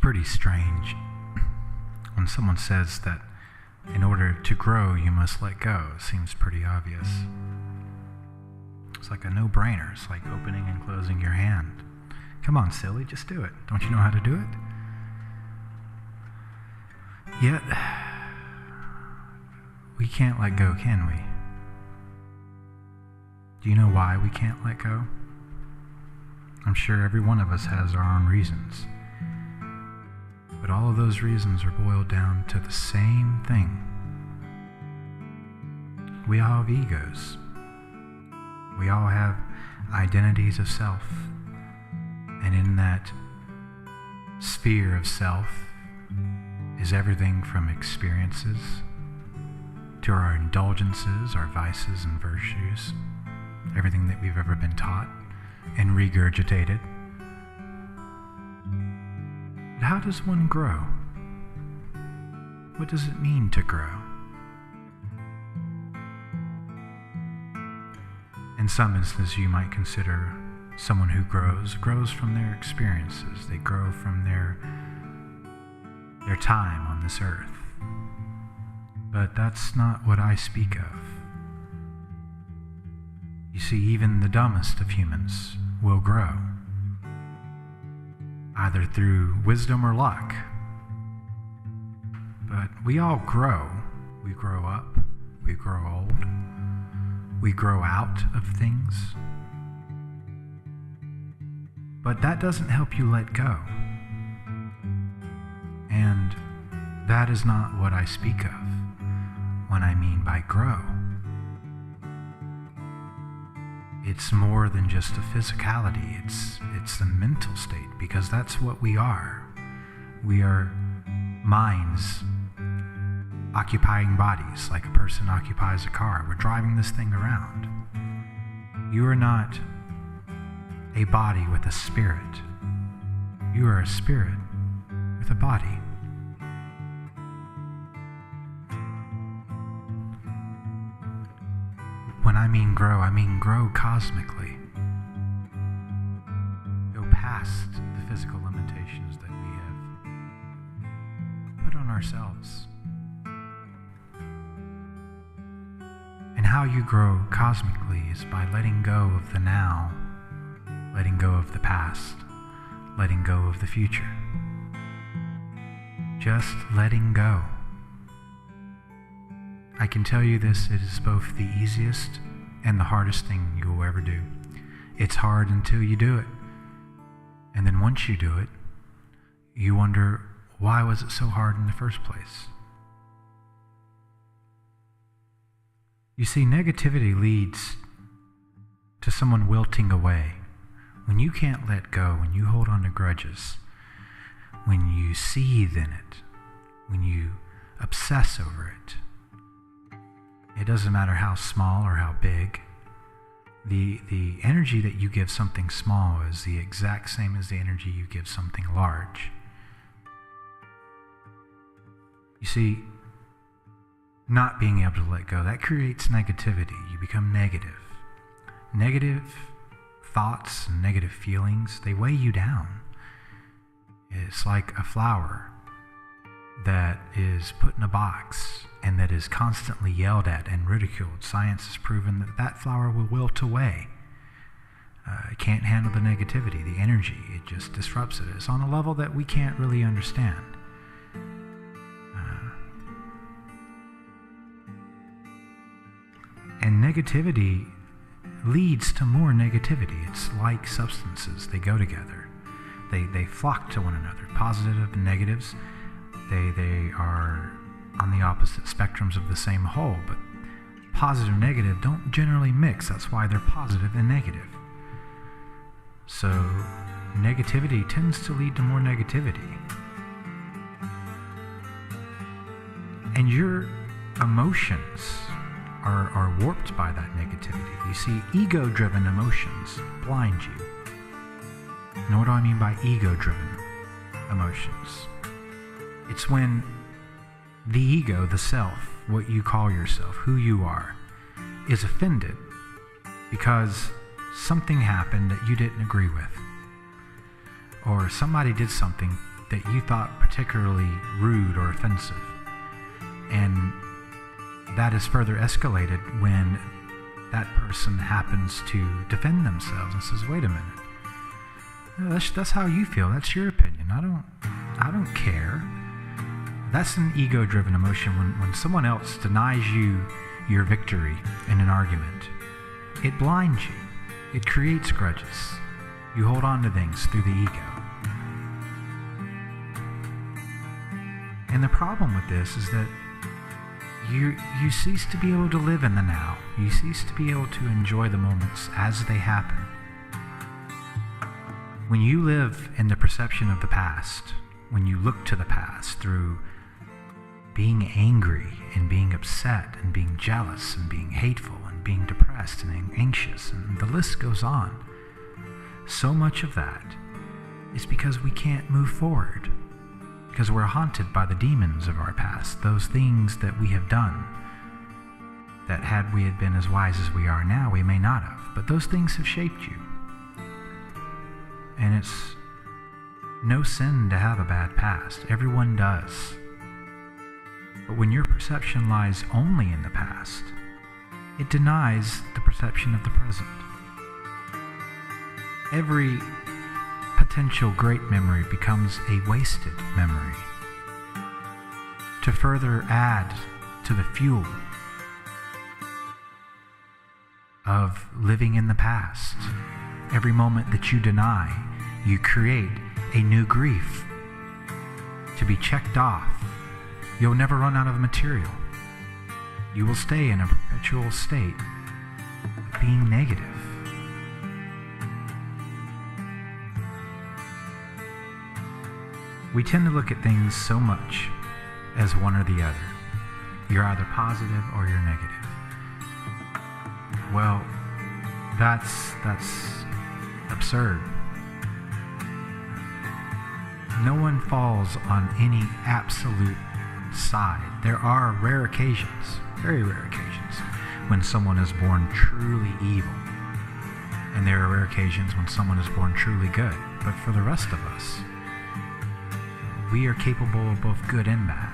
pretty strange when someone says that in order to grow, you must let go. It seems pretty obvious. It's like a no-brainer. It's like opening and closing your hand. Come on, silly, just do it. Don't you know how to do it? Yet, we can't let go, can we? Do you know why we can't let go? I'm sure every one of us has our own reasons. But all of those reasons are boiled down to the same thing. We all have egos. We all have identities of self. And in that sphere of self is everything from experiences to our indulgences, our vices and virtues, everything that we've ever been taught and regurgitated. But how does one grow? What does it mean to grow? In some instances, you might consider someone who grows from their experiences. They grow from their time on this earth. But that's not what I speak of. You see, even the dumbest of humans will grow, either through wisdom or luck. But we all grow. We grow up, we grow old, we grow out of things. But that doesn't help you let go. And that is not what I speak of when I mean by grow. It's more than just a physicality, it's a mental state, because that's what we are. We are minds occupying bodies like a person occupies a car. We're driving this thing around. You are not a body with a spirit. You are a spirit with a body. When I mean grow cosmically. Go past the physical limitations that we have put on ourselves. And how you grow cosmically is by letting go of the now, letting go of the past, letting go of the future. Just letting go. I can tell you this, it is both the easiest and the hardest thing you will ever do. It's hard until you do it. And then once you do it, you wonder, why was it so hard in the first place? You see, negativity leads to someone wilting away. When you can't let go, when you hold on to grudges, when you seethe in it, when you obsess over it, it doesn't matter how small or how big. The energy that you give something small is the exact same as the energy you give something large. You see, not being able to let go, that creates negativity. You become negative. Negative thoughts and negative feelings, they weigh you down. It's like a flower that is put in a box and that is constantly yelled at and ridiculed. Science has proven that that flower will wilt away. It can't handle the negativity, the energy. It just disrupts it. It's on a level that we can't really understand. And negativity leads to more negativity. It's like substances. They go together. They flock to one another. Positive and negatives, they are on the opposite spectrums of the same whole, but positive and negative don't generally mix. That's why they're positive and negative. So negativity tends to lead to more negativity. And your emotions are warped by that negativity. You see, ego-driven emotions blind you. Now, what do I mean by ego-driven emotions? It's when the ego, the self, what you call yourself, who you are, is offended because something happened that you didn't agree with. Or somebody did something that you thought particularly rude or offensive. And that is further escalated when that person happens to defend themselves and says, wait a minute, that's how you feel. That's your opinion. I don't care. That's an ego-driven emotion. When someone else denies you your victory in an argument, it blinds you. It creates grudges. You hold on to things through the ego. And the problem with this is that you cease to be able to live in the now. You cease to be able to enjoy the moments as they happen. When you live in the perception of the past, when you look to the past through being angry and being upset and being jealous and being hateful and being depressed and anxious, and the list goes on, so much of that is because we can't move forward, because we're haunted by the demons of our past, those things that we have done that had we had been as wise as we are now, we may not have. But those things have shaped you. And it's no sin to have a bad past. Everyone does. But when your perception lies only in the past, it denies the perception of the present. Every potential great memory becomes a wasted memory. To further add to the fuel of living in the past, every moment that you deny, you create a new grief to be checked off. You'll never run out of material. You will stay in a perpetual state of being negative. We tend to look at things so much as one or the other. You're either positive or you're negative. Well, that's absurd. No one falls on any absolute side. There are rare occasions, very rare occasions, when someone is born truly evil. And there are rare occasions when someone is born truly good. But for the rest of us, we are capable of both good and bad,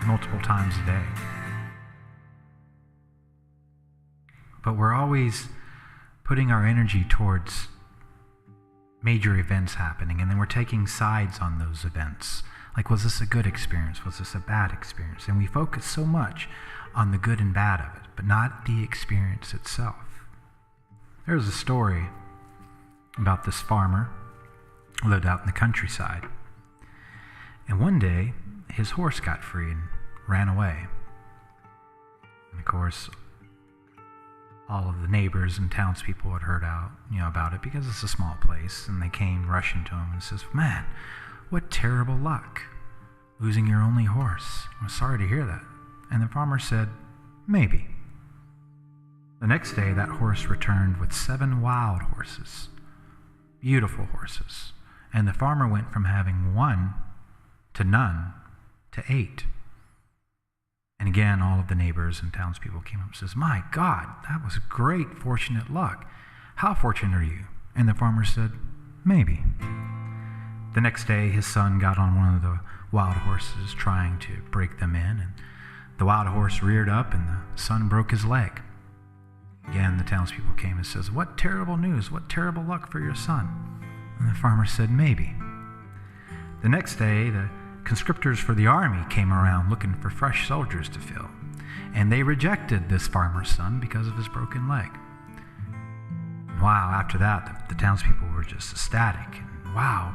multiple times a day. But we're always putting our energy towards major events happening, and then we're taking sides on those events. Like, was this a good experience? Was this a bad experience? And we focus so much on the good and bad of it, but not the experience itself. There's a story about this farmer who lived out in the countryside. And one day, his horse got free and ran away. And of course, all of the neighbors and townspeople had heard about it, because it's a small place, and they came rushing to him and says, "Man, what terrible luck, losing your only horse. I'm sorry to hear that." And the farmer said, "Maybe." The next day, that horse returned with 7 wild horses, beautiful horses. And the farmer went from having 1 to none to 8. And again, all of the neighbors and townspeople came up and says, "My God, that was great, fortunate luck. How fortunate are you?" And the farmer said, "Maybe." The next day, his son got on one of the wild horses, trying to break them in, and the wild horse reared up, and the son broke his leg. Again, the townspeople came and says, "What terrible news, what terrible luck for your son." And the farmer said, "Maybe." The next day, the conscriptors for the army came around looking for fresh soldiers to fill, and they rejected this farmer's son because of his broken leg. Wow, after that, the townspeople were just ecstatic. And, "Wow,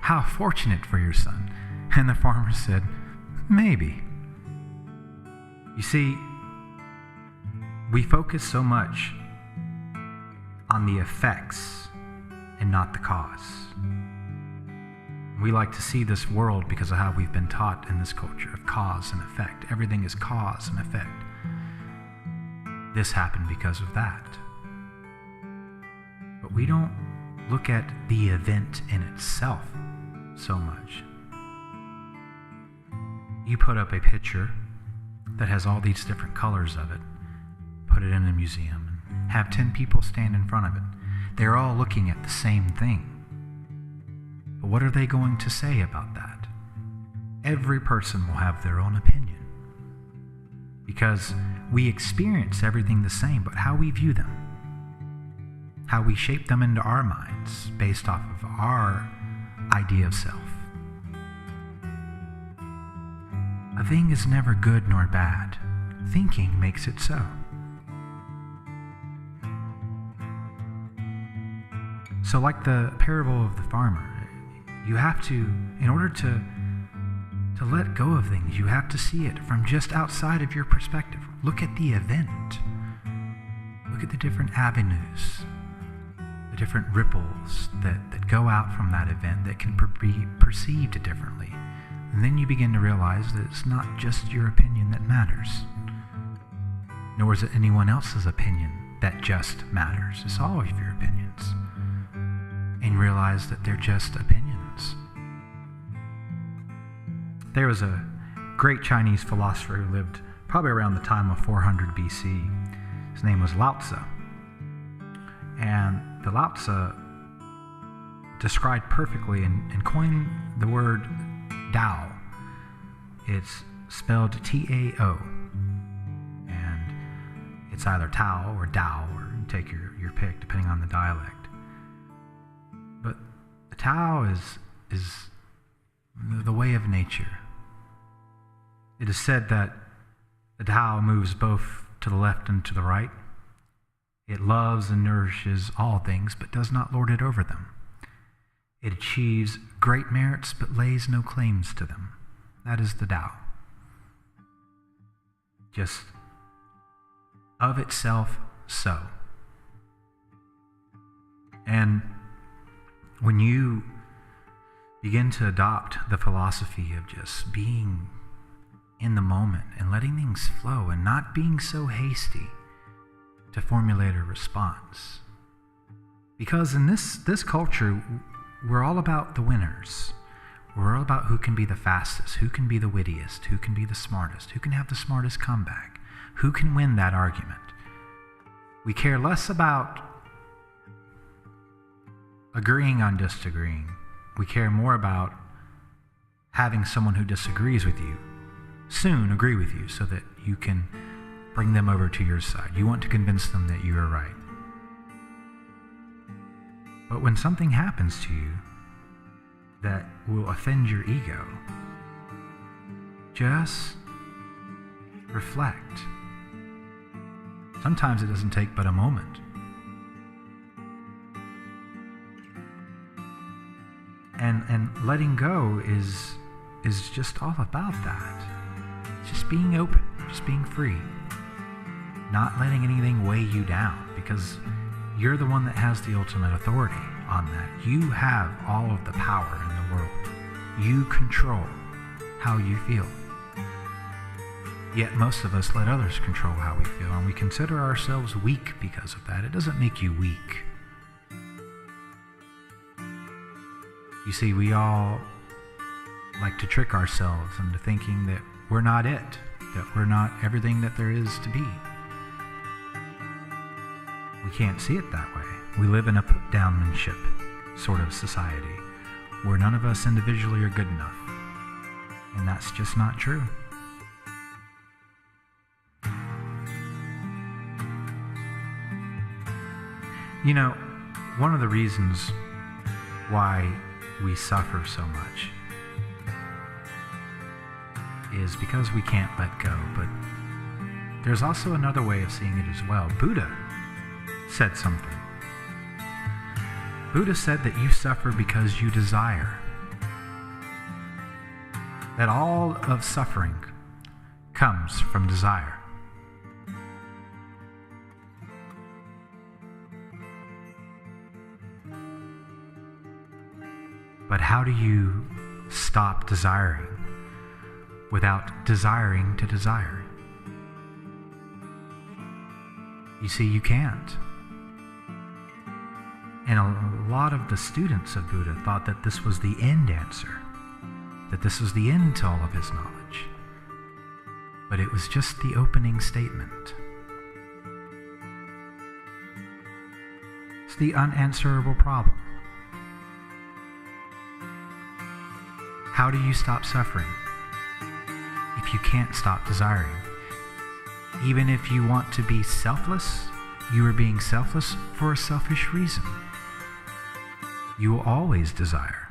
how fortunate for your son." And the farmer said, "Maybe." You see, we focus so much on the effects and not the cause. We like to see this world because of how we've been taught in this culture of cause and effect. Everything is cause and effect. This happened because of that. But we don't look at the event in itself so much. You put up a picture that has all these different colors of it, put it in a museum, and have 10 people stand in front of it. They're all looking at the same thing. But what are they going to say about that? Every person will have their own opinion, because we experience everything the same, but how we view them, how we shape them into our minds based off of our idea of self. A thing is never good nor bad. Thinking makes it so. So like the parable of the farmer, you have to, in order to let go of things, you have to see it from just outside of your perspective. Look at the event. Look at the different avenues, the different ripples that go out from that event that can be perceived differently. And then you begin to realize that it's not just your opinion that matters, nor is it anyone else's opinion that just matters. It's all of your opinions. And you realize that they're just opinions. There was a great Chinese philosopher who lived probably around the time of 400 BC. His name was Lao Tzu. And the Lao Tzu described perfectly and coined the word Tao. It's spelled T-A-O. And it's either Tao or Tao, or you take your pick depending on the dialect. But Tao is the way of nature. It is said that the Tao moves both to the left and to the right. It loves and nourishes all things, but does not lord it over them. It achieves great merits, but lays no claims to them. That is the Tao. Just of itself, so. And when you begin to adopt the philosophy of just being in the moment and letting things flow and not being so hasty to formulate a response. Because in this culture, we're all about the winners. We're all about who can be the fastest, who can be the wittiest, who can be the smartest, who can have the smartest comeback, who can win that argument. We care less about agreeing on disagreeing. We care more about having someone who disagrees with you soon agree with you so that you can bring them over to your side. You want to convince them that you are right. But when something happens to you that will offend your ego, just reflect. Sometimes it doesn't take but a moment. And letting go is just all about that. Just being open, just being free. Not letting anything weigh you down, because you're the one that has the ultimate authority on that. You have all of the power in the world. You control how you feel. Yet most of us let others control how we feel, and we consider ourselves weak because of that. It doesn't make you weak. You see, we all like to trick ourselves into thinking that we're not it, that we're not everything that there is to be. We can't see it that way. We live in a put-downmanship sort of society where none of us individually are good enough. And that's just not true. You know, one of the reasons why we suffer so much is because we can't let go. But there's also another way of seeing it as well. Buddha said something. Buddha said that you suffer because you desire. That all of suffering comes from desire. But how do you stop desiring without desiring to desire? You see, you can't. And a lot of the students of Buddha thought that this was the end answer, that this was the end to all of his knowledge. But it was just the opening statement. It's the unanswerable problem. How do you stop suffering? If you can't stop desiring. Even if you want to be selfless, you are being selfless for a selfish reason. You will always desire.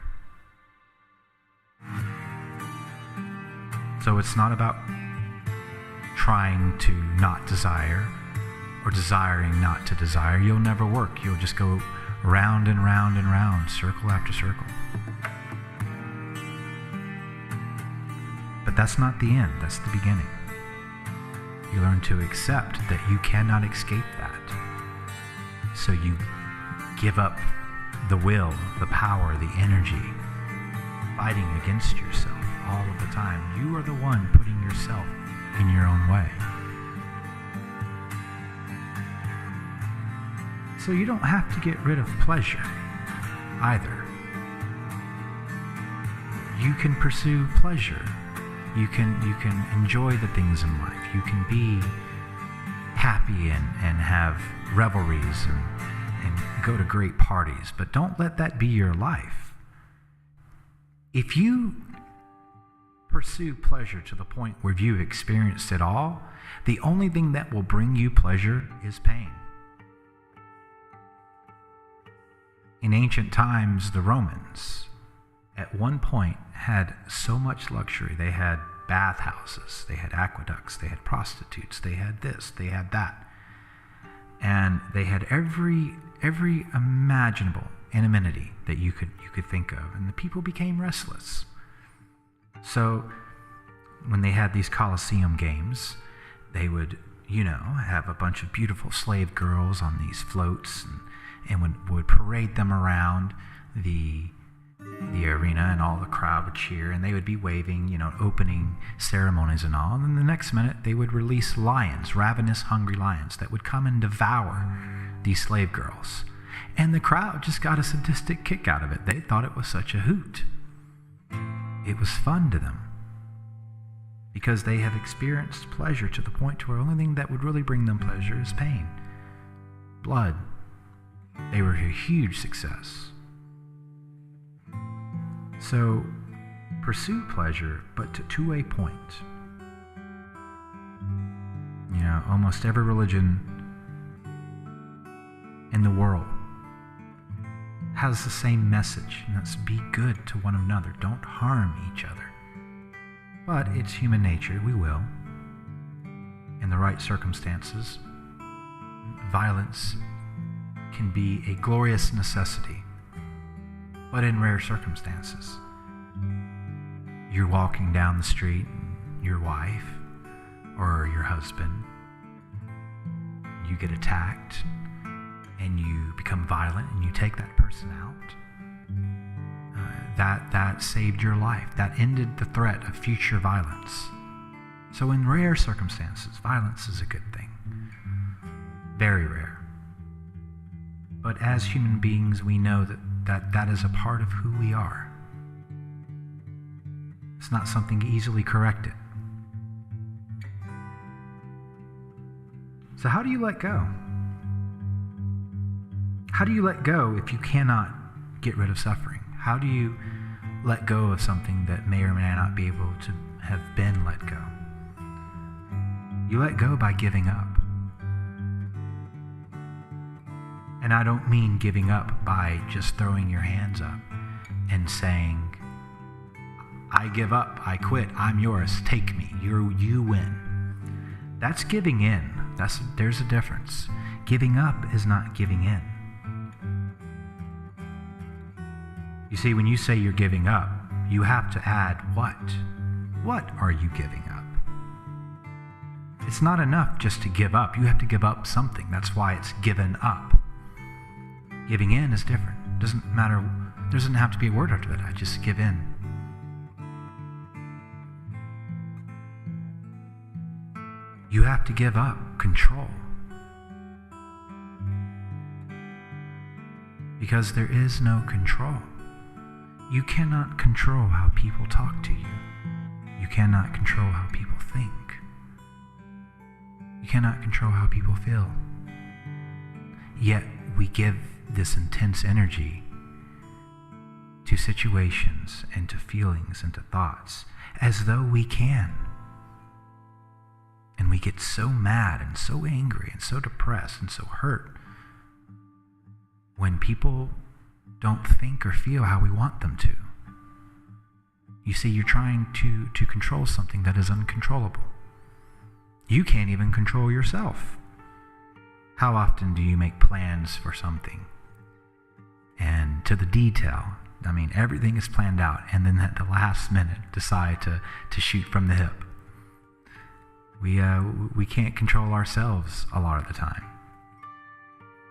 So it's not about trying to not desire or desiring not to desire. You'll never work. You'll just go round and round and round, circle after circle. But that's not the end. That's the beginning. You learn to accept that you cannot escape that. So you give up the will, the power, the energy, fighting against yourself all of the time. You are the one putting yourself in your own way. So you don't have to get rid of pleasure either. You can pursue pleasure. You can enjoy the things in life. You can be happy and have revelries and go to great parties, but don't let that be your life. If you pursue pleasure to the point where you've experienced it all, the only thing that will bring you pleasure is pain. In ancient times, the Romans, at one point, had so much luxury. They had bathhouses, they had aqueducts, they had prostitutes, they had this, they had that. And they had every imaginable amenity that you could think of. And the people became restless. So when they had these Colosseum games, they would, have a bunch of beautiful slave girls on these floats and would parade them around the arena, and all the crowd would cheer, and they would be waving, opening ceremonies and all. And then the next minute, they would release lions, ravenous, hungry lions that would come and devour these slave girls. And the crowd just got a sadistic kick out of it. They thought it was such a hoot. It was fun to them because they have experienced pleasure to the point to where the only thing that would really bring them pleasure is pain, blood. They were a huge success. So pursue pleasure, but to a point. Almost every religion in the world has the same message, and that's be good to one another. Don't harm each other. But it's human nature. We will. In the right circumstances, violence can be a glorious necessity. But in rare circumstances, you're walking down the street, and your wife or your husband, you get attacked, and you become violent, and you take that person out. That saved your life. That ended the threat of future violence. So in rare circumstances, violence is a good thing. Very rare. But as human beings, we know that is a part of who we are. It's not something easily corrected. So how do you let go? How do you let go if you cannot get rid of suffering? How do you let go of something that may or may not be able to have been let go? You let go by giving up. And I don't mean giving up by just throwing your hands up and saying, I give up, I quit, I'm yours, take me, you win. That's giving in. There's a difference. Giving up is not giving in. You see, when you say you're giving up, you have to add what? What are you giving up? It's not enough just to give up. You have to give up something. That's why it's given up. Giving in is different. Doesn't matter. There doesn't have to be a word after that. I just give in. You have to give up control. Because there is no control. You cannot control how people talk to you. You cannot control how people think. You cannot control how people feel. Yet we give this intense energy to situations and to feelings and to thoughts as though we can. And we get so mad and so angry and so depressed and so hurt when people don't think or feel how we want them to. You see, you're trying to control something that is uncontrollable. You can't even control yourself. How often do you make plans for something and to the detail? I mean, everything is planned out, and then at the last minute decide to shoot from the hip. We can't control ourselves a lot of the time.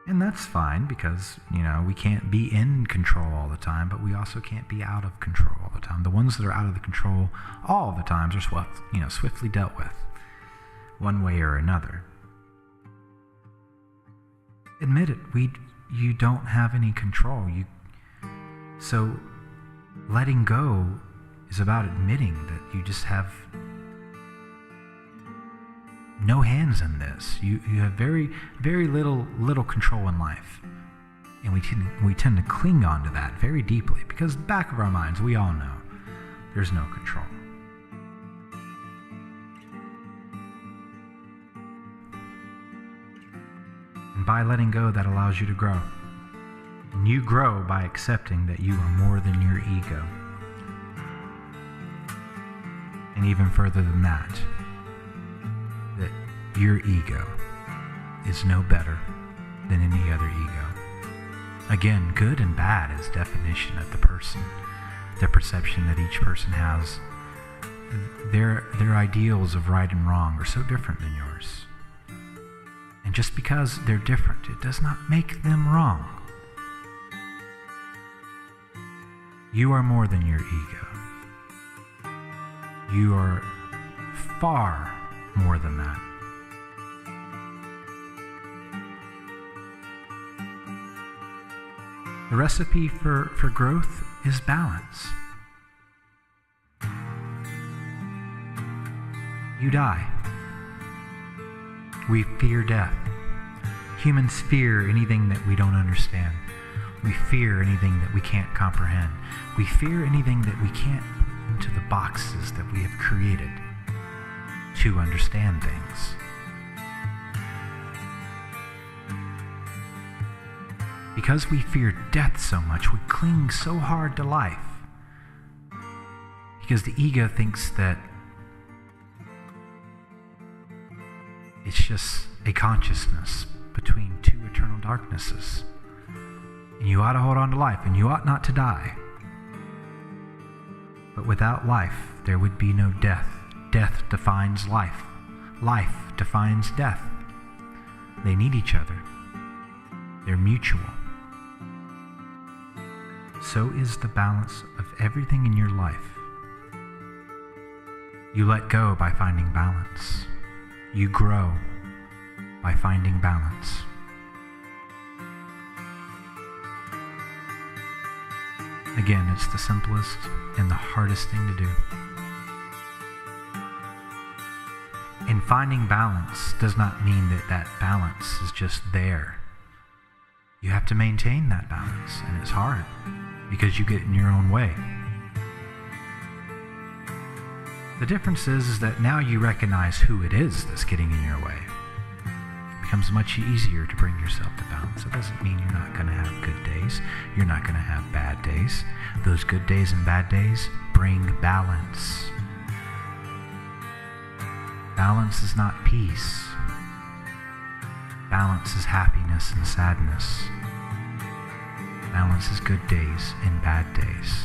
And that's fine because, we can't be in control all the time, but we also can't be out of control all the time. The ones that are out of the control all the times are swiftly dealt with, one way or another. Admit it, you don't have any control. So letting go is about admitting that you just have no hands in this. You have very, very little control in life. And we tend to cling on to that very deeply because back of our minds, we all know there's no control. And by letting go, that allows you to grow. And you grow by accepting that you are more than your ego. And even further than that your ego is no better than any other ego. Again, good and bad is definition of the person, the perception that each person has. Their ideals of right and wrong are so different than yours. And just because they're different, it does not make them wrong. You are more than your ego. You are far more than that. The recipe for growth is balance. You die. We fear death. Humans fear anything that we don't understand. We fear anything that we can't comprehend. We fear anything that we can't put into the boxes that we have created to understand things. Because we fear death so much, we cling so hard to life. Because the ego thinks that it's just a consciousness between two eternal darknesses. And you ought to hold on to life, and you ought not to die. But without life, there would be no death. Death defines life. Life defines death. They need each other. They're mutual. So is the balance of everything in your life. You let go by finding balance. You grow by finding balance. Again, it's the simplest and the hardest thing to do. And finding balance does not mean that balance is just there. You have to maintain that balance, and it's hard because you get in your own way. The difference is that now you recognize who it is that's getting in your way. It becomes much easier to bring yourself to balance. It doesn't mean you're not going to have good days. You're not going to have bad days. Those good days and bad days bring balance. Balance is not peace. Balance is happiness and sadness. Balance is good days and bad days.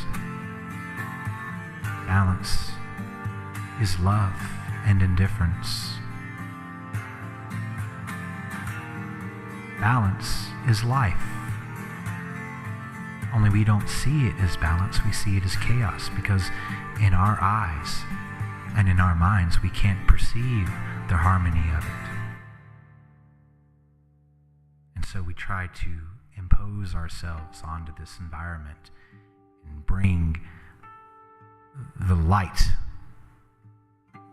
Balance is love and indifference. Balance is life. Only we don't see it as balance, we see it as chaos, because in our eyes and in our minds we can't perceive the harmony of it. And so we try to impose ourselves onto this environment and bring the light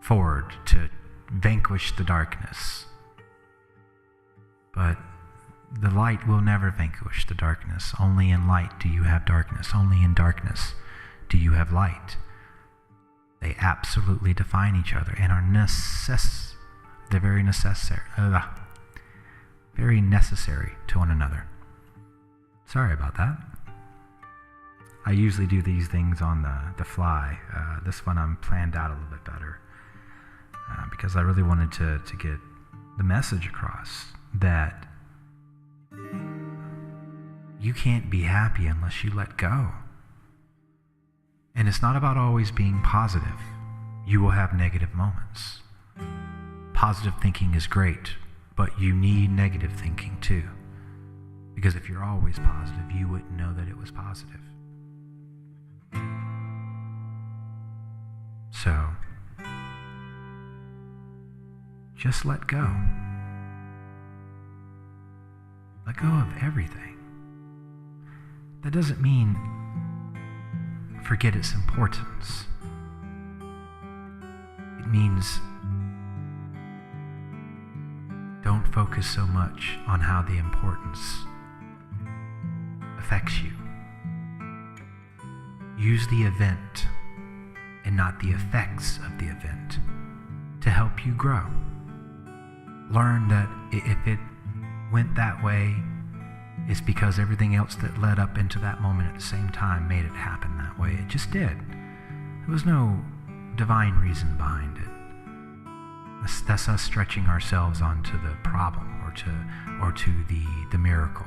forward to vanquish the darkness. But The light will never vanquish the darkness. Only in light do you have darkness. Only in darkness do you have light. They absolutely define each other and are they're very necessary to one another. Sorry about that. I usually do these things on the fly. This one I'm planned out a little bit better because I really wanted to get the message across that you can't be happy unless you let go. And it's not about always being positive. You will have negative moments. Positive thinking is great, but you need negative thinking too. Because if you're always positive, you wouldn't know that it was positive. So, just let go. Let go of everything. That doesn't mean forget its importance. It means don't focus so much on how the importance affects you. Use the event and not the effects of the event to help you grow. Learn that if it went that way, it's because everything else that led up into that moment at the same time made it happen that way. It just did. There was no divine reason behind it. That's us stretching ourselves onto the problem or to the miracle.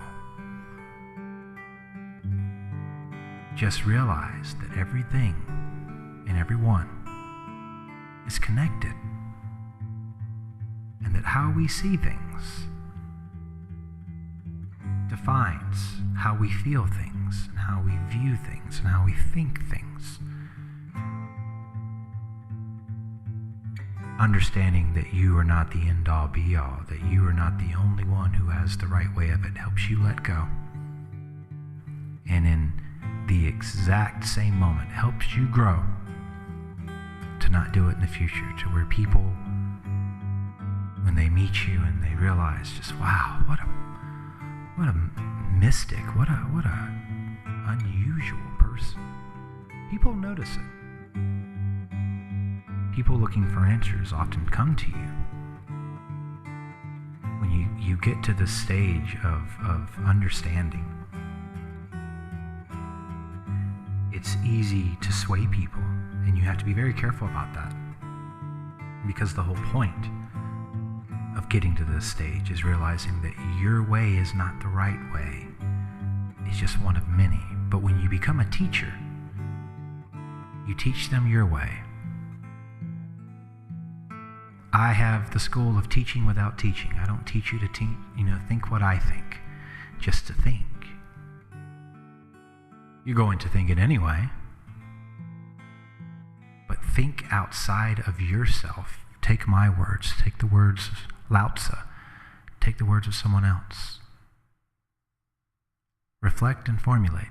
Just realize that everything and everyone is connected, and that how we see things defines how we feel things and how we view things and how we think things. Understanding that you are not the end-all be-all, that you are not the only one who has the right way of it, helps you let go. And in the exact same moment, helps you grow to not do it in the future, to where people, when they meet you and they realize just, wow, what a mystic, what a unusual person. People notice it. People looking for answers often come to you. When you get to the stage of understanding, it's easy to sway people, and you have to be very careful about that. Because the whole point of getting to this stage is realizing that your way is not the right way. It's just one of many. But when you become a teacher, you teach them your way. I have the school of teaching without teaching. I don't teach you to think what I think, just to think. You're going to think it anyway. But think outside of yourself. Take my words. Take the words of Lao Tzu. Take the words of someone else. Reflect and formulate.